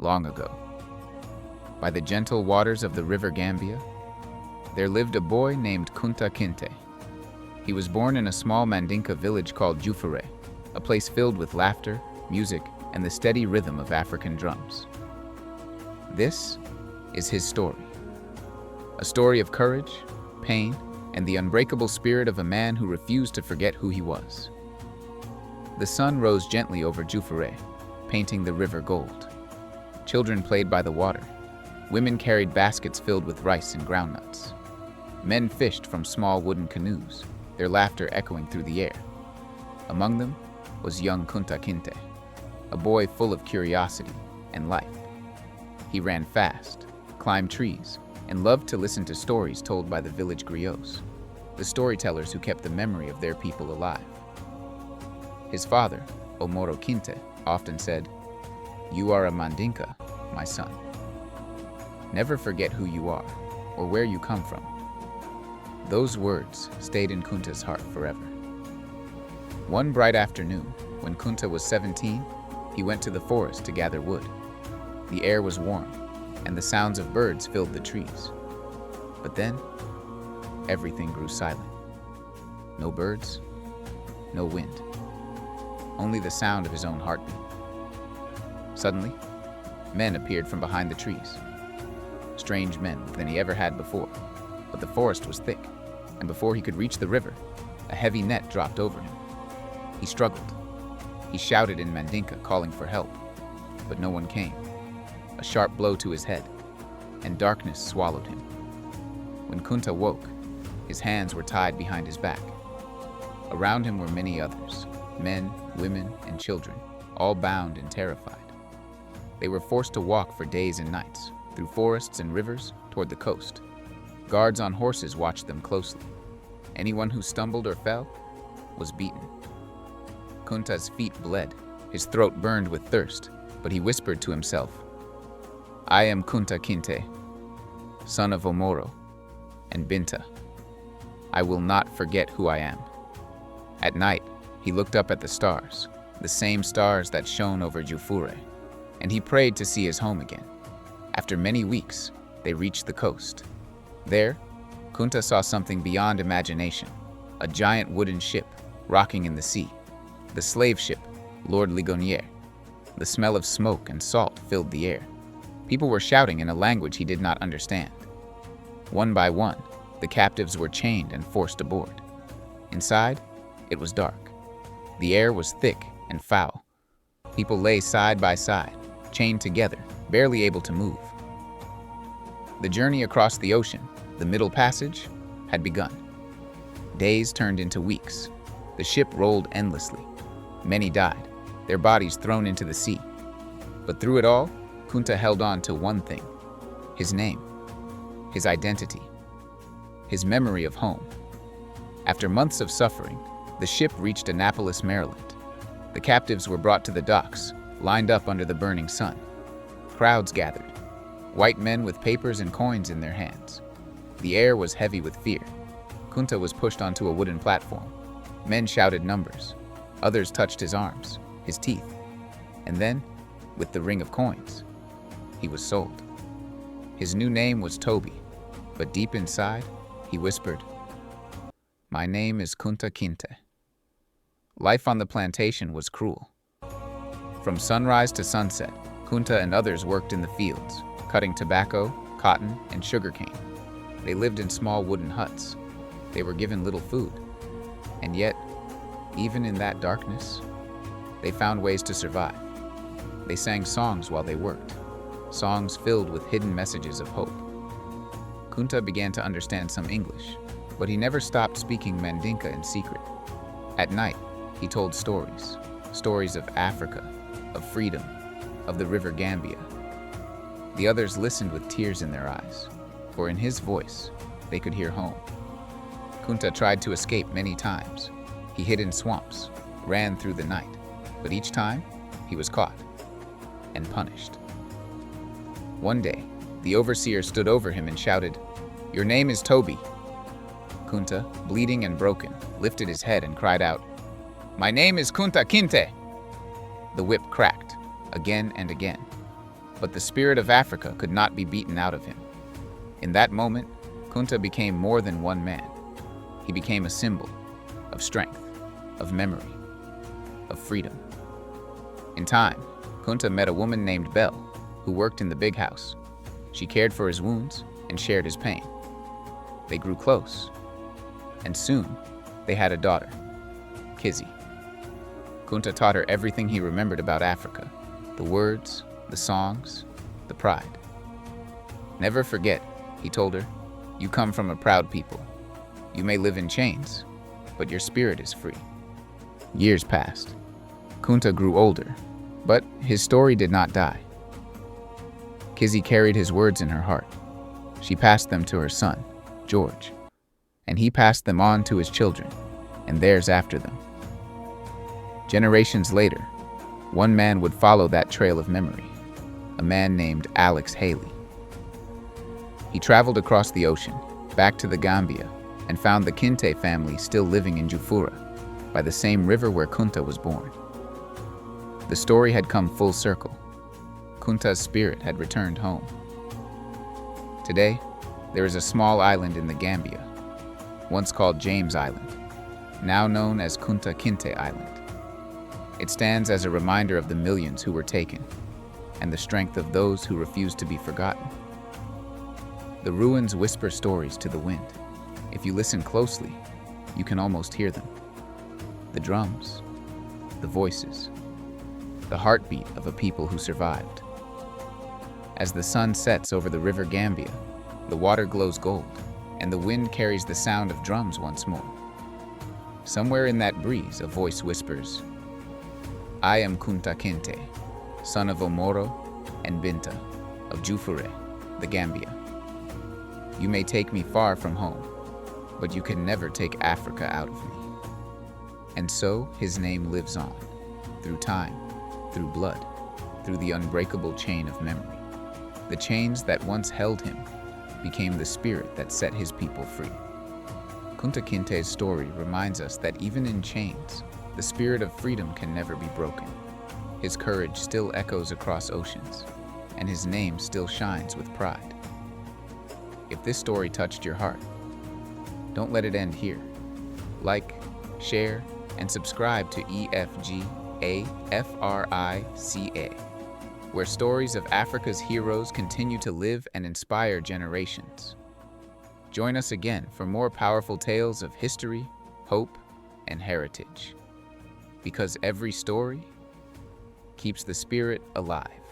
long ago, by the gentle waters of the river Gambia, there lived a boy named Kunta Kinteh. He was born in a small Mandinka village called Juffureh, a place filled with laughter, music, and the steady rhythm of African drums. This is his story. A story of courage, pain, and the unbreakable spirit of a man who refused to forget who he was. The sun rose gently over Juffureh, painting the river gold. Children played by the water. Women carried baskets filled with rice and groundnuts. Men fished from small wooden canoes, their laughter echoing through the air. Among them was young Kunta Kinteh, a boy full of curiosity and life. He ran fast, climbed trees, and loved to listen to stories told by the village griots, the storytellers who kept the memory of their people alive. His father, Omoro Kinteh, often said, "You are a Mandinka, my son. Never forget who you are or where you come from." Those words stayed in Kunta's heart forever. One bright afternoon, when Kunta was 17, he went to the forest to gather wood. The air was warm, and the sounds of birds filled the trees. But then, everything grew silent. No birds, no wind, only the sound of his own heartbeat. Suddenly, men appeared from behind the trees. Strange men than he ever had before, but the forest was thick, and before he could reach the river, a heavy net dropped over him. He struggled. He shouted in Mandinka, calling for help, but no one came. A sharp blow to his head, and darkness swallowed him. When Kunta woke, his hands were tied behind his back. Around him were many others, men, women, and children, all bound and terrified. They were forced to walk for days and nights, through forests and rivers, toward the coast. Guards on horses watched them closely. Anyone who stumbled or fell was beaten. Kunta's feet bled, his throat burned with thirst, but he whispered to himself, "I am Kunta Kinteh, son of Omoro and Binta. I will not forget who I am." At night, he looked up at the stars, the same stars that shone over Juffureh, and he prayed to see his home again. After many weeks, they reached the coast. There, Kunta saw something beyond imagination, a giant wooden ship rocking in the sea. The slave ship, Lord Ligonier. The smell of smoke and salt filled the air. People were shouting in a language he did not understand. One by one, the captives were chained and forced aboard. Inside, it was dark. The air was thick and foul. People lay side by side, chained together, barely able to move. The journey across the ocean, the Middle Passage, had begun. Days turned into weeks. The ship rolled endlessly. Many died, their bodies thrown into the sea. But through it all, Kunta held on to one thing: his name, his identity, his memory of home. After months of suffering, the ship reached Annapolis, Maryland. The captives were brought to the docks, lined up under the burning sun. Crowds gathered, white men with papers and coins in their hands. The air was heavy with fear. Kunta was pushed onto a wooden platform. Men shouted numbers. Others touched his arms, his teeth. And then, with the ring of coins, he was sold. His new name was Toby, but deep inside, he whispered, "My name is Kunta Kinteh." Life on the plantation was cruel. From sunrise to sunset, Kunta and others worked in the fields, cutting tobacco, cotton, and sugarcane. They lived in small wooden huts. They were given little food. And yet, even in that darkness, they found ways to survive. They sang songs while they worked, songs filled with hidden messages of hope. Kunta began to understand some English, but he never stopped speaking Mandinka in secret. At night, he told stories, stories of Africa, of freedom, of the river Gambia. The others listened with tears in their eyes, for in his voice, they could hear home. Kunta tried to escape many times. He hid in swamps, ran through the night, but each time, he was caught and punished. One day, the overseer stood over him and shouted, "Your name is Toby." Kunta, bleeding and broken, lifted his head and cried out, "My name is Kunta Kinteh." The whip cracked, again and again. But the spirit of Africa could not be beaten out of him. In that moment, Kunta became more than one man. He became a symbol of strength, of memory, of freedom. In time, Kunta met a woman named Belle, who worked in the big house. She cared for his wounds and shared his pain. They grew close, and soon they had a daughter, Kizzy. Kunta taught her everything he remembered about Africa, the words, the songs, the pride. "Never forget," he told her, "you come from a proud people. You may live in chains, but your spirit is free." Years passed. Kunta grew older, but his story did not die. Kizzy carried his words in her heart. She passed them to her son, George, and he passed them on to his children, and theirs after them. Generations later, one man would follow that trail of memory, a man named Alex Haley. He traveled across the ocean, back to the Gambia, and found the Kinteh family still living in Juffureh, by the same river where Kunta was born. The story had come full circle. Kunta's spirit had returned home. Today, there is a small island in the Gambia, once called James Island, now known as Kunta Kinteh Island. It stands as a reminder of the millions who were taken, and the strength of those who refused to be forgotten. The ruins whisper stories to the wind. If you listen closely, you can almost hear them. The drums, the voices, the heartbeat of a people who survived. As the sun sets over the river Gambia, the water glows gold, and the wind carries the sound of drums once more. Somewhere in that breeze, a voice whispers, "I am Kunta Kinteh, son of Omoro and Binta of Juffureh, the Gambia. You may take me far from home, but you can never take Africa out of me." And so his name lives on, through time, through blood, through the unbreakable chain of memory. The chains that once held him became the spirit that set his people free. Kunta Kinteh's story reminds us that even in chains, the spirit of freedom can never be broken. His courage still echoes across oceans, and his name still shines with pride. If this story touched your heart, don't let it end here. Like, share, and subscribe to EFG-AFRICA, where stories of Africa's heroes continue to live and inspire generations. Join us again for more powerful tales of history, hope, and heritage. Because every story keeps the spirit alive.